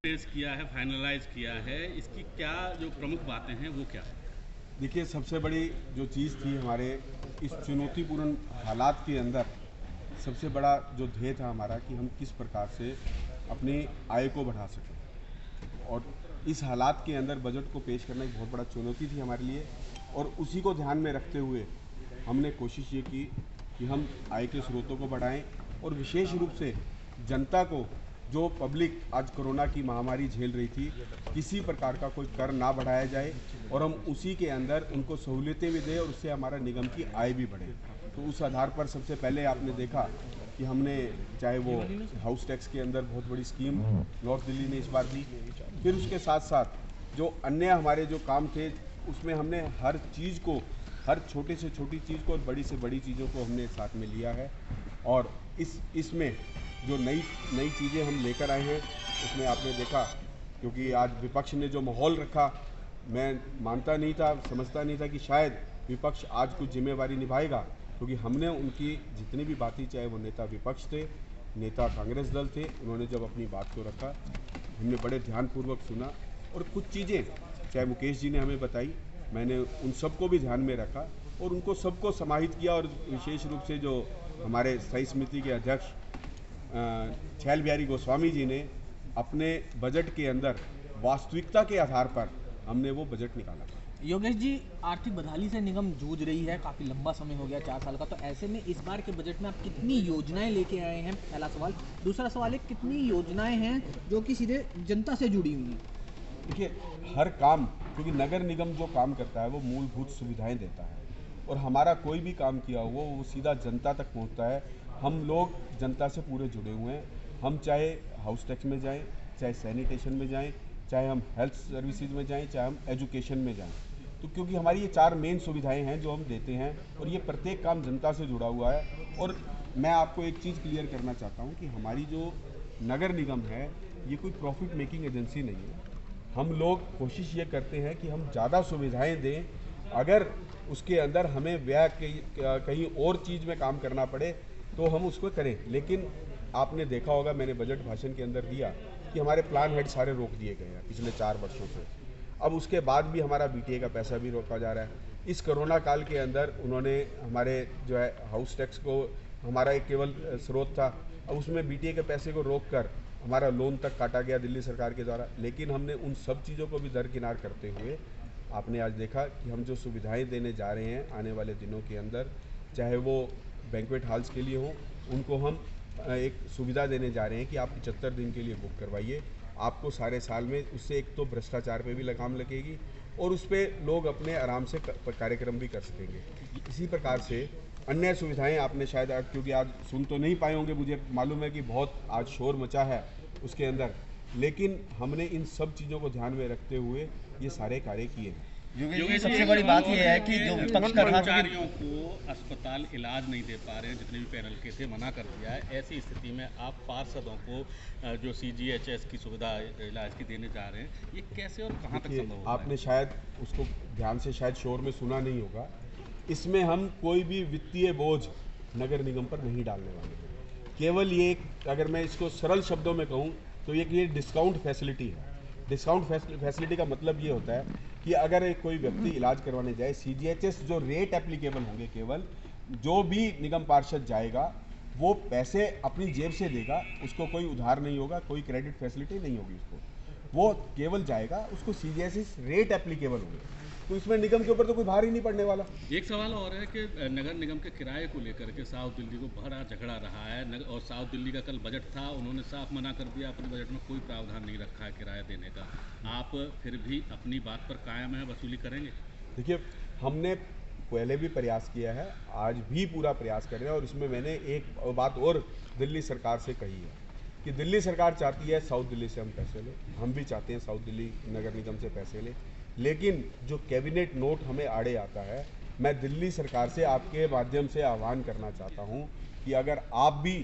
पेश किया है, फाइनलाइज किया है, इसकी क्या जो प्रमुख बातें हैं वो क्या है? देखिए, सबसे बड़ी जो चीज़ थी हमारे इस चुनौतीपूर्ण हालात के अंदर, सबसे बड़ा जो ध्येय था हमारा कि हम किस प्रकार से अपनी आय को बढ़ा सकें। और इस हालात के अंदर बजट को पेश करना एक बहुत बड़ा चुनौती थी हमारे लिए, और उसी को ध्यान में रखते हुए हमने कोशिश ये की कि हम आय के स्रोतों को बढ़ाएं, और विशेष रूप से जनता को, जो पब्लिक आज कोरोना की महामारी झेल रही थी, किसी प्रकार का कोई कर ना बढ़ाया जाए और हम उसी के अंदर उनको सहूलियतें भी दें और उससे हमारा निगम की आय भी बढ़े। तो उस आधार पर सबसे पहले आपने देखा कि हमने, चाहे वो हाउस टैक्स के अंदर बहुत बड़ी स्कीम नॉर्थ दिल्ली ने इस बार दी, फिर उसके साथ साथ जो अन्य हमारे जो काम थे उसमें हमने हर चीज़ को, हर छोटी से छोटी चीज़ को और बड़ी से बड़ी चीज़ों को हमने साथ में लिया है। और इसमें जो नई नई चीज़ें हम लेकर आए हैं उसमें आपने देखा, क्योंकि आज विपक्ष ने जो माहौल रखा, मैं मानता नहीं था, समझता नहीं था कि शायद विपक्ष आज कुछ जिम्मेवारी निभाएगा, क्योंकि हमने उनकी जितनी भी बातें, चाहे वो नेता विपक्ष थे, नेता कांग्रेस दल थे, उन्होंने जब अपनी बात को रखा, हमने बड़े ध्यानपूर्वक सुना, और कुछ चीज़ें चाहे मुकेश जी ने हमें बताई, मैंने उन सबको भी ध्यान में रखा और उनको सबको समाहित किया। और विशेष रूप से जो हमारे स्थायी समिति के अध्यक्ष छैल बिहारी गोस्वामी जी ने अपने बजट के अंदर वास्तविकता के आधार पर हमने वो बजट निकाला। योगेश जी, आर्थिक बदहाली से निगम जूझ रही है, काफ़ी लंबा समय हो गया, 4 साल का। तो ऐसे में इस बार के बजट में आप कितनी योजनाएं लेके आए हैं, पहला सवाल। दूसरा सवाल है, कितनी योजनाएं हैं जो कि सीधे जनता से जुड़ी हुई हैं? देखिए, हर काम, क्योंकि नगर निगम जो काम करता है वो मूलभूत सुविधाएं देता है, और हमारा कोई भी काम किया हुआ वो सीधा जनता तक पहुंचता है। हम लोग जनता से पूरे जुड़े हुए हैं। हम चाहे हाउस टैक्स में जाएं, चाहे सैनिटेशन में जाएं, चाहे हम हेल्थ सर्विसेज में जाएं, चाहे हम एजुकेशन में जाएं, तो क्योंकि हमारी ये 4 मेन सुविधाएं हैं जो हम देते हैं, और ये प्रत्येक काम जनता से जुड़ा हुआ है। और मैं आपको एक चीज़ क्लियर करना चाहता हूँ कि हमारी जो नगर निगम है ये कोई प्रॉफिट मेकिंग एजेंसी नहीं है। हम लोग कोशिश ये करते हैं कि हम ज़्यादा सुविधाएं दें, अगर उसके अंदर हमें व्यय कहीं और चीज़ में काम करना पड़े तो हम उसको करें। लेकिन आपने देखा होगा, मैंने बजट भाषण के अंदर दिया कि हमारे प्लान हेड सारे रोक दिए गए हैं पिछले 4 वर्षों से। अब उसके बाद भी हमारा बीटीए का पैसा भी रोका जा रहा है। इस कोरोना काल के अंदर उन्होंने हमारे जो है हाउस टैक्स को, हमारा एक केवल स्रोत था, अब उसमें बीटीए के पैसे को रोक कर हमारा लोन तक काटा गया दिल्ली सरकार के द्वारा। लेकिन हमने उन सब चीज़ों को भी दरकिनार करते हुए, आपने आज देखा कि हम जो सुविधाएं देने जा रहे हैं आने वाले दिनों के अंदर, चाहे वो बैंक्वेट हॉल्स के लिए हों, उनको हम एक सुविधा देने जा रहे हैं कि आप 75 दिन के लिए बुक करवाइए, आपको सारे साल में, उससे एक तो भ्रष्टाचार पे भी लगाम लगेगी और उस पर लोग अपने आराम से कार्यक्रम भी कर सकेंगे। इसी प्रकार से अन्य सुविधाएं आपने शायद, क्योंकि आज सुन तो नहीं पाए होंगे, मुझे मालूम है कि बहुत आज शोर मचा है उसके अंदर, लेकिन हमने इन सब चीज़ों को ध्यान में रखते हुए ये सारे कार्य किए हैं। योगेश, सबसे बड़ी बात यह है कि जो विपक्ष का कर्मचारियों को अस्पताल इलाज नहीं दे पा रहे हैं, जितने भी पैनल के थे मना कर दिया है। ऐसी स्थिति में आप पार्षदों को जो सीजीएचएस की सुविधा इलाज की देने जा रहे हैं, ये कैसे और कहां तक संभव होगा? आपने शायद उसको ध्यान से शायद शोर में सुना नहीं होगा, इसमें हम कोई भी वित्तीय बोझ नगर निगम पर नहीं डालने वाले हैं। केवल ये, अगर मैं इसको सरल शब्दों में कहूँ तो ये डिस्काउंट फैसिलिटी है। डिस्काउंट फैसिलिटी का मतलब ये होता है कि अगर एक कोई व्यक्ति इलाज करवाने जाए, सीजीएचएस जो रेट एप्लीकेबल होंगे, केवल जो भी निगम पार्षद जाएगा वो पैसे अपनी जेब से देगा, उसको कोई उधार नहीं होगा, कोई क्रेडिट फैसिलिटी नहीं होगी उसको, वो केवल जाएगा, उसको सीजीएचएस रेट एप्लीकेबल होंगे, तो इसमें निगम के ऊपर तो कोई भार ही नहीं पड़ने वाला। एक सवाल और है कि नगर निगम के किराए को लेकर के साउथ दिल्ली को बड़ा झगड़ा रहा है, और साउथ दिल्ली का कल बजट था, उन्होंने साफ मना कर दिया, अपने बजट में कोई प्रावधान नहीं रखा है किराया देने का। आप फिर भी अपनी बात पर कायम है, वसूली करेंगे? देखिए, हमने पहले भी प्रयास किया है, आज भी पूरा प्रयास कर रहे हैं, और इसमें मैंने एक बात और दिल्ली सरकार से कही है कि दिल्ली सरकार चाहती है साउथ दिल्ली से हम पैसे लें, हम भी चाहते हैं साउथ दिल्ली नगर निगम से पैसे लें, लेकिन जो कैबिनेट नोट हमें आड़े आता है, मैं दिल्ली सरकार से आपके माध्यम से आह्वान करना चाहता हूं कि अगर आप भी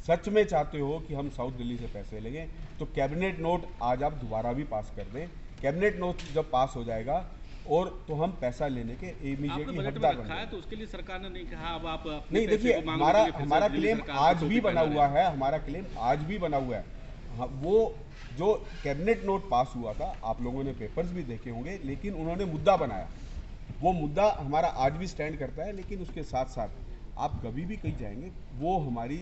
सच में चाहते हो कि हम साउथ दिल्ली से पैसे लेंगे तो कैबिनेट नोट आज आप दोबारा भी पास कर दें। कैबिनेट नोट जब पास हो जाएगा और तो हम पैसा लेने के इमीडिएटली हकदार बन जाएंगे। तो उसके लिए सरकार ने नहीं कहा अब आप नहीं, देखिए, हमारा क्लेम आज भी बना हुआ है, हमारा क्लेम आज भी बना हुआ है। हाँ, वो जो कैबिनेट नोट पास हुआ था, आप लोगों ने पेपर्स भी देखे होंगे, लेकिन उन्होंने मुद्दा बनाया। वो मुद्दा हमारा आज भी स्टैंड करता है, लेकिन उसके साथ साथ आप कभी भी कहीं जाएंगे वो हमारी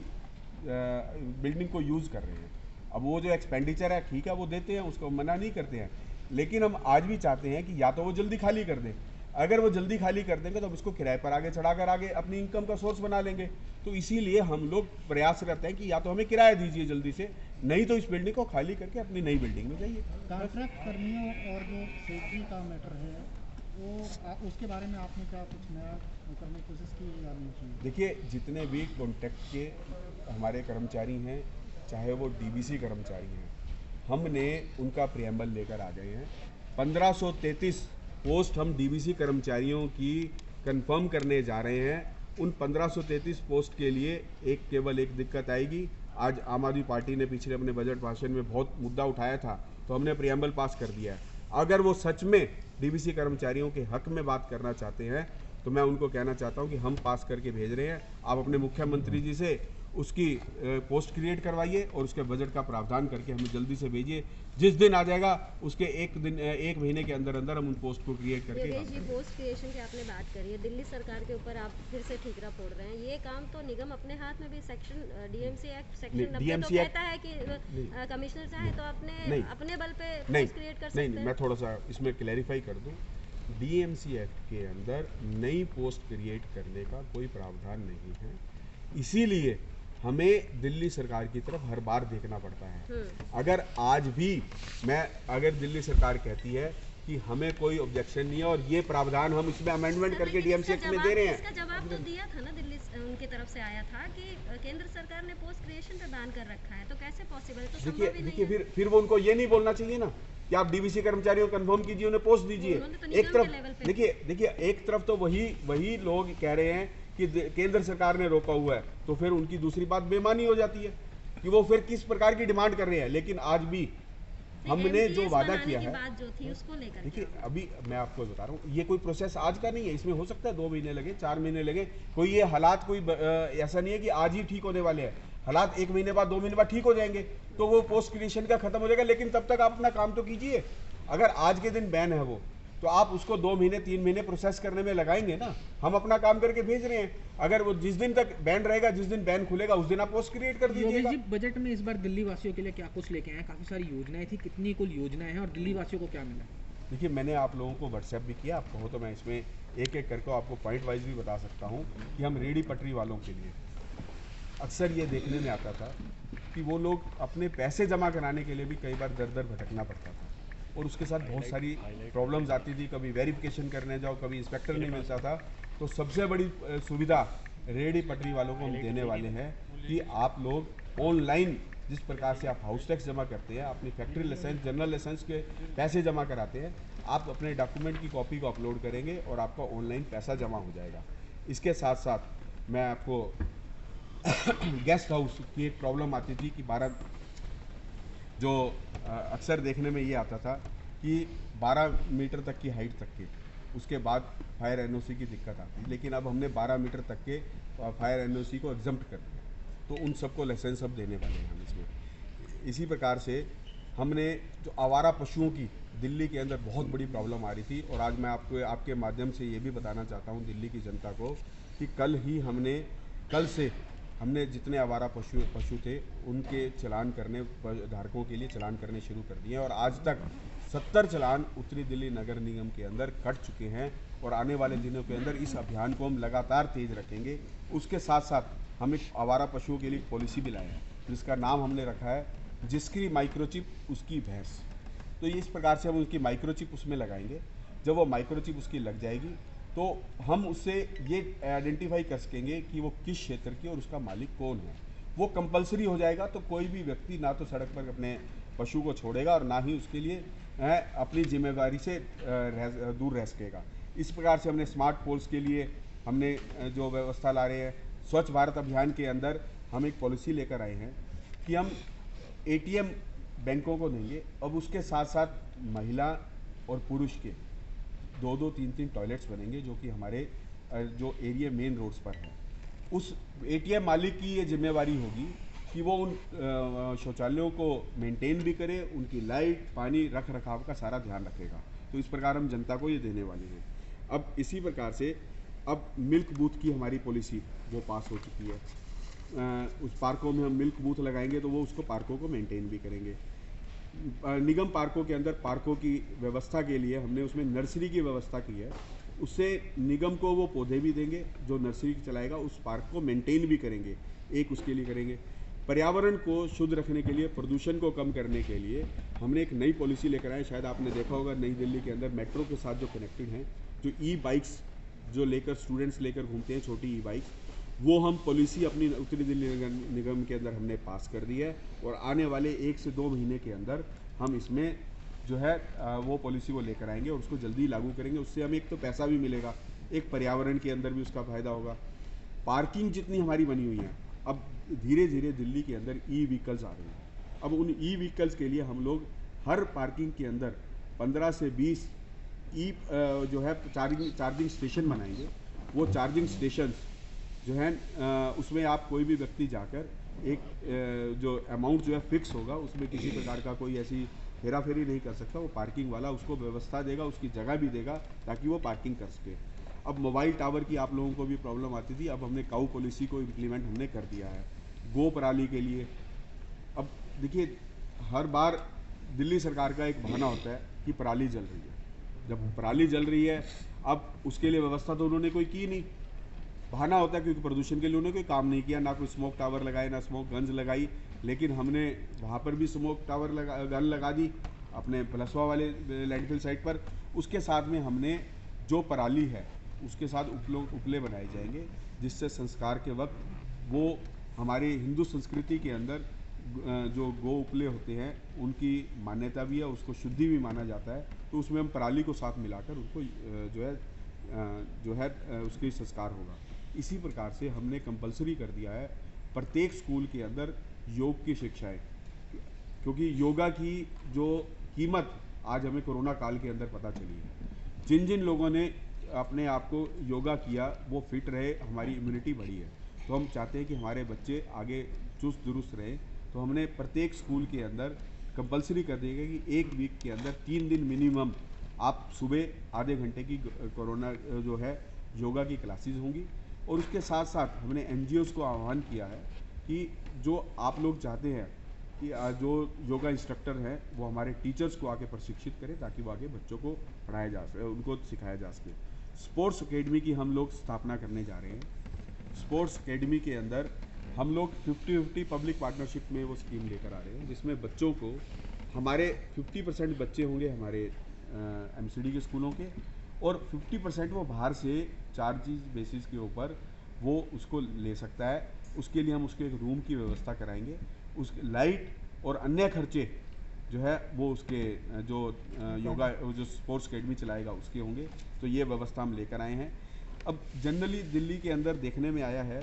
बिल्डिंग को यूज़ कर रहे हैं। अब वो जो एक्सपेंडिचर है ठीक है, वो देते हैं, उसको मना नहीं करते हैं, लेकिन हम आज भी चाहते हैं कि या तो वो जल्दी खाली कर दें। अगर वो जल्दी खाली कर देंगे तो हम इसको किराए पर आगे चढ़ाकर आगे अपनी इनकम का सोर्स बना लेंगे। तो इसीलिए हम लोग प्रयास करते हैं कि या तो हमें किराया दीजिए जल्दी से, नहीं तो इस बिल्डिंग को खाली करके अपनी नई बिल्डिंग में जाइए। कॉन्ट्रैक्ट कर्मियों और जो सैलरी का मैटर है वो उसके बारे में आपने क्या कुछ नया करने की कोशिश की या नहीं की? देखिए, जितने भी कॉन्ट्रैक्ट के हमारे कर्मचारी हैं, चाहे वो डीबीसी कर्मचारी हैं, हमने उनका प्रियम्बल लेकर आ गए हैं। 1533 पोस्ट हम डीबीसी कर्मचारियों की कंफर्म करने जा रहे हैं। उन 1533 पोस्ट के लिए केवल एक दिक्कत आएगी। आज आम आदमी पार्टी ने पिछले अपने बजट भाषण में बहुत मुद्दा उठाया था, तो हमने प्रियम्बल पास कर दिया है। अगर वो सच में डीबीसी कर्मचारियों के हक में बात करना चाहते हैं तो मैं उनको कहना चाहता हूं कि हम पास करके भेज रहे हैं। आप अपने मुख्यमंत्री जी से उसकी पोस्ट क्रिएट करवाइए और उसके बजट का प्रावधान करके हमें जल्दी से भेजिए। जिस दिन आ जाएगा उसके एक महीने के अंदर अंदर हम उन पोस्ट को क्रिएट करके। योगेश जी, पोस्ट क्रिएशन की आपने बात करी है, दिल्ली सरकार के ऊपर आप फिर से ठीकरा फोड़ रहे हैं। ये काम तो निगम अपने हाथ में भी सेक्शन डीएमसी एक्ट सेक्शन 90 तो कहता है कि कमिश्नर चाहे तो अपने बल पे पोस्ट क्रिएट कर सकते हैं। नहीं, मैं थोड़ा सा इसमें क्लैरिफाई कर दूं। डीएमसी एक्ट के अंदर नई पोस्ट क्रिएट करने का कोई प्रावधान नहीं है, इसीलिए हमें दिल्ली सरकार की तरफ हर बार देखना पड़ता है। अगर आज भी अगर दिल्ली सरकार कहती है कि हमें कोई ऑब्जेक्शन नहीं है और ये प्रावधान हम इसमें अमेंडमेंट करके डीएमसी एक्ट में दे रहे हैं। इसका जवाब तो दिया था ना, दिल्ली उनकी तरफ से आया था कि केंद्र सरकार ने पोस्ट क्रिएशन पे बैन कर रखा है, तो कैसे पॉसिबल है? तो संभव ही नहीं है। फिर वो उनको ये नहीं बोलना चाहिए ना कि आप डीबीसी कर्मचारियों को कंफर्म कीजिए, उन्हें पोस्ट दीजिए। एक तरफ देखिए एक तरफ तो वही लोग कह रहे हैं कि केंद्र सरकार ने रोका हुआ है, तो फिर उनकी दूसरी बात बेमानी हो जाती है कि वो फिर किस प्रकार की डिमांड कर रहे हैं। लेकिन आज भी हमने जो वादा किया है, देखिए अभी मैं आपको बता रहा हूँ, ये कोई प्रोसेस आज का नहीं है। इसमें हो सकता है 2 महीने लगे, 4 महीने लगे। कोई ये हालात कोई ऐसा नहीं है कि आज ही ठीक होने वाले हैं। हालात 1 महीने बाद 2 महीने बाद ठीक हो जाएंगे, तो वो पोस्ट क्रिएशन का खत्म हो जाएगा। लेकिन तब तक आप अपना काम तो कीजिए। अगर आज के दिन बैन है वो, तो आप उसको 2 महीने 3 महीने प्रोसेस करने में लगाएंगे ना। हम अपना काम करके भेज रहे हैं। अगर वो जिस दिन तक बैन रहेगा, जिस दिन बैन खुलेगा, उस दिन आप पोस्ट क्रिएट कर दीजिएगा। जी, बजट में इस बार दिल्ली वासियों के लिए क्या कुछ लेके आए हैं? काफी सारी योजनाएं थी, कितनी कुल योजनाएं हैं और दिल्ली वासियों को क्या मिला? देखिए, मैंने आप लोगों को व्हाट्सएप भी किया, आप कहो तो मैं इसमें एक एक करके आपको पॉइंट वाइज भी बता सकता हूँ कि हम रेहड़ी पटरी वालों के लिए अक्सर ये देखने में आता था कि वो लोग अपने पैसे जमा कराने के लिए भी कई बार दर दर भटकना पड़ता था और उसके साथ बहुत सारी प्रॉब्लम्स आती थी। कभी वेरिफिकेशन करने जाओ, कभी इंस्पेक्टर नहीं मिलता था। तो सबसे बड़ी सुविधा रेहड़ी पटरी वालों को हम देने वाले हैं कि आप लोग ऑनलाइन जिस प्रकार से आप हाउस टैक्स जमा करते हैं, अपनी फैक्ट्री लाइसेंस, जनरल लाइसेंस के पैसे जमा कराते हैं, आप अपने डॉक्यूमेंट की कॉपी को अपलोड करेंगे और आपका ऑनलाइन पैसा जमा हो जाएगा। इसके साथ साथ मैं आपको गेस्ट हाउस की एक प्रॉब्लम आती थी कि 12 जो अक्सर देखने में ये आता था कि 12 मीटर तक की हाइट तक के, उसके बाद फायर एनओसी की दिक्कत आती। लेकिन अब हमने 12 मीटर तक के फायर एनओसी को एग्जम्प्ट कर दिया, तो उन सबको लाइसेंस अब देने वाले हैं हम इसमें। इसी प्रकार से हमने जो आवारा पशुओं की दिल्ली के अंदर बहुत बड़ी प्रॉब्लम आ रही थी, और आज मैं आपको आपके माध्यम से ये भी बताना चाहता हूँ दिल्ली की जनता को कि कल से हमने जितने आवारा पशु थे उनके चलान करने, धारकों के लिए चलान करने शुरू कर दिए हैं। और आज तक 70 चलान उत्तरी दिल्ली नगर निगम के अंदर कट चुके हैं और आने वाले दिनों के अंदर इस अभियान को हम लगातार तेज रखेंगे। उसके साथ साथ हम एक आवारा पशुओं के लिए पॉलिसी भी लाए हैं जिसका नाम हमने रखा है जिसकी माइक्रोचिप उसकी भैंस। तो इस प्रकार से हम उसकी माइक्रोचिप उसमें लगाएंगे। जब वो माइक्रोचिप उसकी लग जाएगी तो हम उससे ये आइडेंटिफाई कर सकेंगे कि वो किस क्षेत्र की और उसका मालिक कौन है। वो कंपलसरी हो जाएगा, तो कोई भी व्यक्ति ना तो सड़क पर अपने पशु को छोड़ेगा और ना ही उसके लिए अपनी जिम्मेदारी से दूर रह सकेगा। इस प्रकार से हमने स्मार्ट पोल्स के लिए हमने जो व्यवस्था ला रहे हैं। स्वच्छ भारत अभियान के अंदर हम एक पॉलिसी लेकर आए हैं कि हम ATM बैंकों को देंगे। अब उसके साथ साथ महिला और पुरुष के 2-2, 3-3 टॉयलेट्स बनेंगे जो कि हमारे जो एरिया मेन रोड्स पर है। उस ATM मालिक की ये जिम्मेवारी होगी कि वो उन शौचालयों को मेंटेन भी करे, उनकी लाइट पानी रख रखाव का सारा ध्यान रखेगा। तो इस प्रकार हम जनता को ये देने वाले हैं। अब इसी प्रकार से अब मिल्क बूथ की हमारी पॉलिसी वो पास हो चुकी है। उस पार्कों में हम मिल्क बूथ लगाएंगे तो वो उसको पार्कों को मेंटेन भी करेंगे। निगम पार्कों के अंदर पार्कों की व्यवस्था के लिए हमने उसमें नर्सरी की व्यवस्था की है। उससे निगम को वो पौधे भी देंगे, जो नर्सरी चलाएगा उस पार्क को मेंटेन भी करेंगे, एक उसके लिए करेंगे। पर्यावरण को शुद्ध रखने के लिए, प्रदूषण को कम करने के लिए हमने एक नई पॉलिसी लेकर आए। शायद आपने देखा होगा नई दिल्ली के अंदर मेट्रो के साथ जो कनेक्टेड हैं, जो ई बाइक्स जो लेकर स्टूडेंट्स लेकर घूमते हैं, छोटी ई बाइक्स, वो हम पॉलिसी अपनी उत्तरी दिल्ली निगम के अंदर हमने पास कर दी है। और आने वाले 1 से 2 महीने के अंदर हम इसमें जो है वो पॉलिसी को लेकर आएंगे और उसको जल्दी लागू करेंगे। उससे हमें एक तो पैसा भी मिलेगा, एक पर्यावरण के अंदर भी उसका फ़ायदा होगा। पार्किंग जितनी हमारी बनी हुई है, अब धीरे धीरे दिल्ली के अंदर ई व्हीकल्स आ रहे हैं। अब उन ई व्हीकल्स के लिए हम लोग हर पार्किंग के अंदर 15 से 20 जो है चार्जिंग स्टेशन बनाएंगे। वो चार्जिंग स्टेशन जो है उसमें आप कोई भी व्यक्ति जाकर एक जो अमाउंट जो है फिक्स होगा, उसमें किसी प्रकार का कोई ऐसी हेरा फेरी नहीं कर सकता। वो पार्किंग वाला उसको व्यवस्था देगा, उसकी जगह भी देगा ताकि वो पार्किंग कर सके। अब मोबाइल टावर की आप लोगों को भी प्रॉब्लम आती थी, अब हमने काऊ पॉलिसी को इम्प्लीमेंट हमने कर दिया है। गो पराली के लिए अब देखिए, हर बार दिल्ली सरकार का एक बहाना होता है कि पराली जल रही है। जब पराली जल रही है, अब उसके लिए व्यवस्था तो उन्होंने कोई की नहीं, बहाना होता है क्योंकि प्रदूषण के लिए उन्होंने कोई काम नहीं किया, ना कोई स्मोक टावर लगाए, ना स्मोक गन्स लगाई। लेकिन हमने वहाँ पर भी स्मोक टावर गन लगा दी अपने पलसवा वाले लैंडफिल साइट पर। उसके साथ में हमने जो पराली है उसके साथ उपले बनाए जाएंगे, जिससे संस्कार के वक्त वो हमारी हिंदू संस्कृति के अंदर जो गो उपले होते हैं उनकी मान्यता भी है, उसको शुद्धि भी माना जाता है। तो उसमें हम पराली को साथ मिलाकर उनको जो है उसके संस्कार होगा। इसी प्रकार से हमने कंपलसरी कर दिया है प्रत्येक स्कूल के अंदर योग की शिक्षाएं, क्योंकि योगा की जो कीमत आज हमें कोरोना काल के अंदर पता चली है। जिन जिन लोगों ने अपने आप को योगा किया वो फिट रहे, हमारी इम्यूनिटी बढ़ी है। तो हम चाहते हैं कि हमारे बच्चे आगे चुस्त दुरुस्त रहें। तो हमने प्रत्येक स्कूल के अंदर कंपलसरी कर दिया कि 1 वीक के अंदर 3 दिन मिनिमम आप सुबह आधे घंटे की कोरोना जो है योगा की क्लासेस होंगी। और उसके साथ साथ हमने NGOs को आह्वान किया है कि जो आप लोग चाहते हैं कि जो योगा इंस्ट्रक्टर हैं वो हमारे टीचर्स को आके प्रशिक्षित करें, ताकि वो आगे बच्चों को पढ़ाया जा सके, उनको सिखाया जा सके। स्पोर्ट्स एकेडमी की हम लोग स्थापना करने जा रहे हैं। स्पोर्ट्स एकेडमी के अंदर हम लोग 50-50 पब्लिक पार्टनरशिप में वो स्कीम लेकर आ रहे हैं, जिसमें बच्चों को हमारे 50% बच्चे होंगे हमारे MCD के स्कूलों के, और 50% वो बाहर से चार्जेस बेसिस के ऊपर वो उसको ले सकता है। उसके लिए हम उसके एक रूम की व्यवस्था कराएंगे। उस लाइट और अन्य खर्चे जो है वो उसके जो योगा जो स्पोर्ट्स एकेडमी चलाएगा उसके होंगे। तो ये व्यवस्था हम लेकर आए हैं। अब जनरली दिल्ली के अंदर देखने में आया है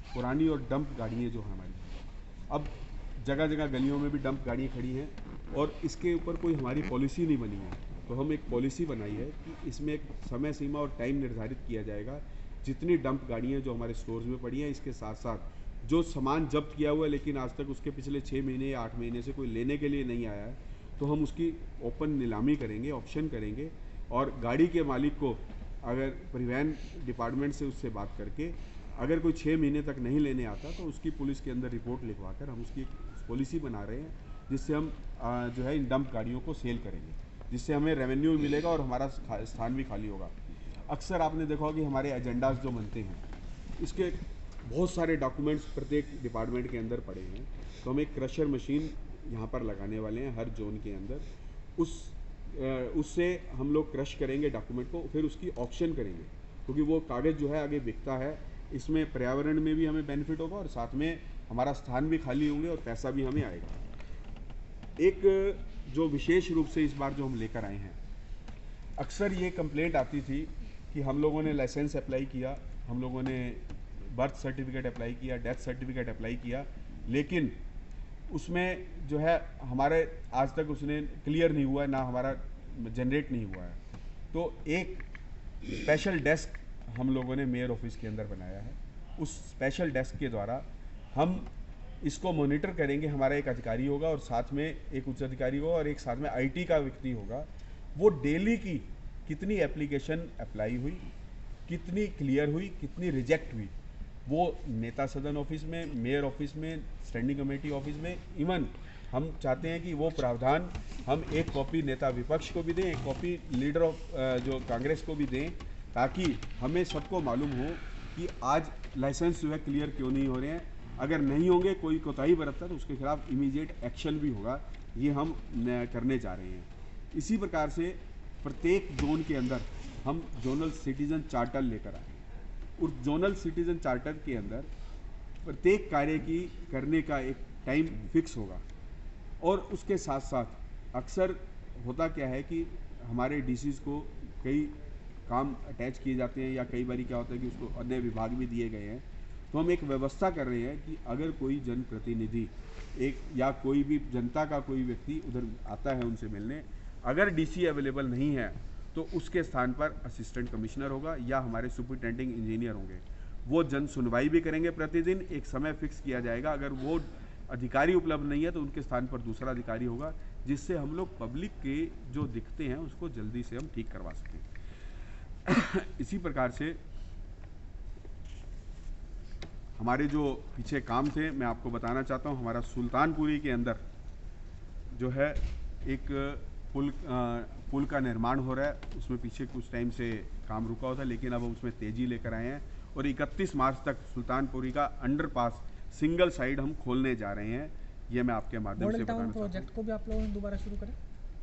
पुरानी और डंप गाड़ियाँ जो हमारी, अब जगह जगह गलियों में भी डंप गाड़ियाँ खड़ी हैं और इसके ऊपर कोई हमारी पॉलिसी नहीं बनी है। तो हम एक पॉलिसी बनाई है कि इसमें एक समय सीमा और टाइम निर्धारित किया जाएगा। जितनी डंप गाड़ियाँ जो हमारे स्टोर्स में पड़ी हैं, इसके साथ साथ जो सामान जब्त किया हुआ है लेकिन आज तक उसके पिछले 6 महीने या 8 महीने से कोई लेने के लिए नहीं आया है, तो हम उसकी ओपन नीलामी करेंगे, ऑप्शन करेंगे। और गाड़ी के मालिक को अगर परिवहन डिपार्टमेंट से उससे बात करके अगर कोई 6 महीने तक नहीं लेने आता तो उसकी पुलिस के अंदर रिपोर्ट लिखवा कर हम उसकी पॉलिसी बना रहे हैं, जिससे हम जो है इन डंप गाड़ियों को सेल करेंगे, जिससे हमें रेवेन्यू मिलेगा और हमारा स्थान भी खाली होगा। अक्सर आपने देखा होगा कि हमारे एजेंडाज जो बनते हैं इसके बहुत सारे डॉक्यूमेंट्स प्रत्येक डिपार्टमेंट के अंदर पड़े हैं। तो हम एक क्रशर मशीन यहाँ पर लगाने वाले हैं हर जोन के अंदर। उससे हम लोग क्रश करेंगे डॉक्यूमेंट को, फिर उसकी ऑक्शन करेंगे, क्योंकि वो कागज़ जो है आगे बिकता है। इसमें पर्यावरण में भी हमें बेनिफिट होगा और साथ में हमारा स्थान भी खाली होंगे और पैसा भी हमें आएगा। एक जो विशेष रूप से इस बार जो हम लेकर आए हैं, अक्सर ये कंप्लेंट आती थी कि हम लोगों ने लाइसेंस अप्लाई किया, हम लोगों ने बर्थ सर्टिफिकेट अप्लाई किया, डेथ सर्टिफिकेट अप्लाई किया, लेकिन उसमें जो है हमारे आज तक उसने क्लियर नहीं हुआ है, ना हमारा जनरेट नहीं हुआ है। तो एक स्पेशल डेस्क हम लोगों ने मेयर ऑफिस के अंदर बनाया है। उस स्पेशल डेस्क के द्वारा हम इसको मॉनिटर करेंगे, हमारा एक अधिकारी होगा और साथ में एक उच्च अधिकारी होगा और एक साथ में आईटी का व्यक्ति होगा। वो डेली की कितनी एप्लीकेशन अप्लाई हुई, कितनी क्लियर हुई, कितनी रिजेक्ट हुई, वो नेता सदन ऑफिस में, मेयर ऑफिस में, स्टैंडिंग कमेटी ऑफिस में, इवन हम चाहते हैं कि वो प्रावधान हम एक कॉपी नेता विपक्ष को भी दें, एक कॉपी लीडर ऑफ जो कांग्रेस को भी दें, ताकि हमें सबको मालूम हो कि आज लाइसेंस जो है क्लियर क्यों नहीं हो रहे हैं। अगर नहीं होंगे, कोई कोताही बरतता, तो उसके खिलाफ इमीडिएट एक्शन भी होगा। ये हम करने जा रहे हैं। इसी प्रकार से प्रत्येक जोन के अंदर हम जोनल सिटीजन चार्टर लेकर आए हैं। उस जोनल सिटीजन चार्टर के अंदर प्रत्येक कार्य की करने का एक टाइम फिक्स होगा। और उसके साथ साथ अक्सर होता क्या है कि हमारे डीसीज को कई काम अटैच किए जाते हैं, या कई बार क्या होता है कि उसको अन्य विभाग भी दिए गए हैं। तो हम एक व्यवस्था कर रहे हैं कि अगर कोई जनप्रतिनिधि एक या कोई भी जनता का कोई व्यक्ति उधर आता है उनसे मिलने, अगर डीसी अवेलेबल नहीं है तो उसके स्थान पर असिस्टेंट कमिश्नर होगा या हमारे सुपरिटेंडिंग इंजीनियर होंगे। वो जन सुनवाई भी करेंगे प्रतिदिन, एक समय फिक्स किया जाएगा। अगर वो अधिकारी उपलब्ध नहीं है तो उनके स्थान पर दूसरा अधिकारी होगा, जिससे हम लोग पब्लिक के जो दिखते हैं उसको जल्दी से हम ठीक करवा सकें। इसी प्रकार से हमारे जो पीछे काम थे, मैं आपको बताना चाहता हूं, हमारा सुल्तानपुरी के अंदर जो है एक पुल का निर्माण हो रहा है। उसमें पीछे कुछ टाइम से काम रुका हुआ था, लेकिन अब उसमें तेजी लेकर आए हैं और 31 मार्च तक सुल्तानपुरी का अंडरपास सिंगल साइड हम खोलने जा रहे हैं। ये मैं आपके माध्यम से बताना चाहता हूँ। प्रोजेक्ट को भी आप लोगों ने दोबारा शुरू करें?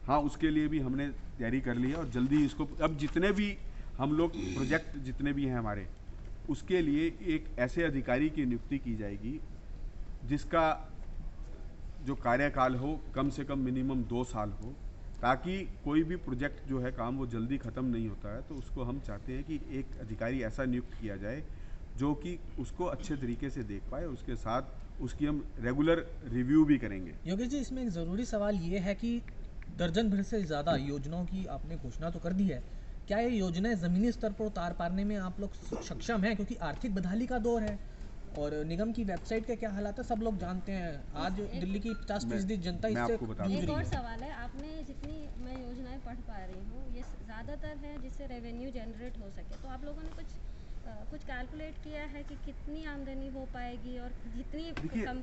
हाँ, उसके लिए भी हमने तैयारी कर ली है और जल्दी इसको, अब जितने भी हम लोग प्रोजेक्ट जितने भी हैं हमारे, उसके लिए एक ऐसे अधिकारी की नियुक्ति की जाएगी जिसका जो कार्यकाल हो कम से कम मिनिमम 2 साल हो, ताकि कोई भी प्रोजेक्ट जो है काम वो जल्दी ख़त्म नहीं होता है। तो उसको हम चाहते हैं कि एक अधिकारी ऐसा नियुक्त किया जाए जो कि उसको अच्छे तरीके से देख पाए, उसके साथ उसकी हम रेगुलर रिव्यू भी करेंगे। योगेश जी, इसमें एक ज़रूरी सवाल ये है कि दर्जन भर से ज़्यादा योजनाओं की आपने घोषणा तो कर दी है, क्या ये योजनाएं ज़मीनी स्तर पर उतार पाने में आप लोग सक्षम हैं? क्योंकि आर्थिक बदहाली का दौर है और निगम की वेबसाइट के क्या हालात है सब लोग जानते हैं। आज दिल्ली की 50% जनता इससे आपको बता जूझ एक रही और है। सवाल है, आपने जितनी मैं योजनाएं पढ़ पा रही हूँ, ये ज़्यादातर है जिससे रेवेन्यू जनरेट हो सके। तो आप लोगों ने कुछ कैलकुलेट किया है कि कितनी आमदनी हो पाएगी और जितनी देखिए, कम